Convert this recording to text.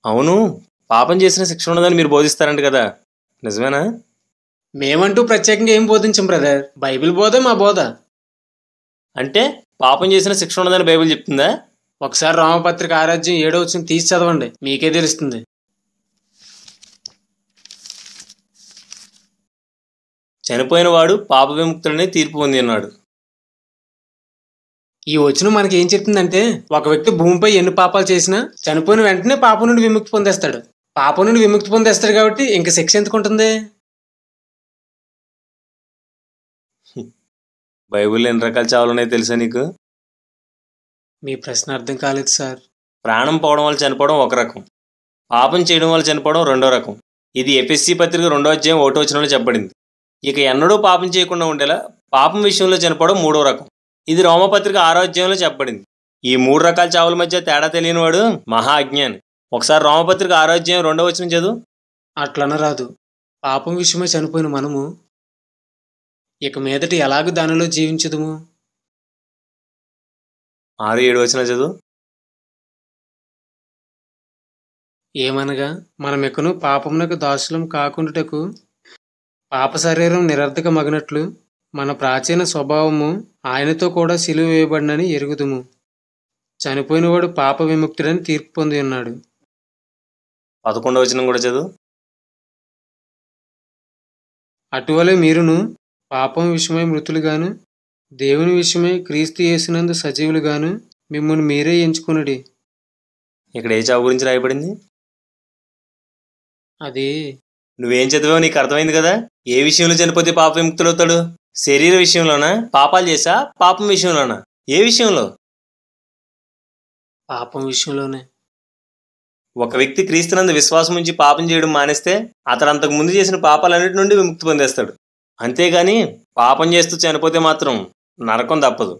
అవును. పాపం చేసిన శిక్ష ఉండదని మీరు బోధిస్తారంట కదా! నిజమేనా? మేమంటూ ప్రత్యేకంగా ఏం బోధించం బ్రదర్. బైబిల్ బోధే మా బోధ. అంటే పాపం చేసిన శిక్ష ఉండదని బైబిల్ చెప్తుందా? ఒకసారి రోమపత్రిక 6:7 తీసి చదవండి, మీకే తెలుస్తుంది. చనిపోయిన వాడు పాప విముక్తుడని తీర్పు పొంది ఉన్నాడు. ఈ వచనం మనకి ఏం చెప్తుందంటే, ఒక వ్యక్తి భూమిపై ఎన్ని పాపాలు చేసినా చనిపోయిన వెంటనే పాపం నుండి విముక్తి పొందేస్తాడు. పాపం నుండి విముక్తి పొందేస్తాడు కాబట్టి ఇంక శిక్ష ఎందుకు ఉంటుంది? బైబిల్లో ఎన్ని రకాల చావులున్నాయో తెలుసా నీకు? మీ ప్రశ్న అర్థం కాలేదు సార్. ప్రాణం పోవడం వల్ల చనిపోవడం ఒక రకం, పాపం చేయడం వల్ల చనిపోవడం రెండో రకం. ఇది ఎఫెసీ పత్రిక 2:1 చెప్పబడింది. ఇక ఎన్నడూ పాపం చేయకుండా ఉండేలా పాపం విషయంలో చనిపోవడం మూడో రకం. ఇది రోమపత్రిక 6 చెప్పబడింది. ఈ 3 రకాల చావుల మధ్య తేడా తెలియనివాడు మహా అజ్ఞాని. ఒకసారి రోమపత్రిక 6:2 చదువు. అట్లన రాదు. పాపం విషయమై చనిపోయిన మనము ఇక మీదట ఎలాగ దానిలో జీవించదుము? 6-7 చదువు. ఏమనగా మనమికను పాపమునకు దాసులం కాకుండాటకు పాప శరీరం నిరర్ధక మగినట్లు మన ప్రాచీన స్వభావము ఆయనతో కూడా సిలువ వేయబడినని ఎరుగుదుము. చనిపోయినవాడు పాప విముక్తుడని తీర్పు పొంది ఉన్నాడు. 11 కూడా చదువు. అటువలే మీరును పాపం విషయమై మృతులుగాను, దేవుని విషయమై క్రీస్తు యేసునందు సజీవులుగాను మిమ్మల్ని మీరే ఎంచుకొనుడి. ఇక్కడ ఏ చావు గురించి రాయబడింది? అది నువ్వేం చదివావు నీకు అర్థమైంది కదా. ఏ విషయంలో చనిపోతే పాప విముక్తుడవుతాడు? శరీర విషయంలోనా, పాపాలు చేసా, పాపం విషయంలోనా? ఏ విషయంలో? పాపం విషయంలోనే. ఒక వ్యక్తి క్రీస్తునందు విశ్వాసం ఉంచి పాపం చేయడం మానేస్తే అతడు అంతకు ముందు చేసిన పాపాలన్నిటి నుండి విముక్తి పొందేస్తాడు. అంతేగాని పాపం చేస్తూ చనిపోతే మాత్రం నరకం తప్పదు.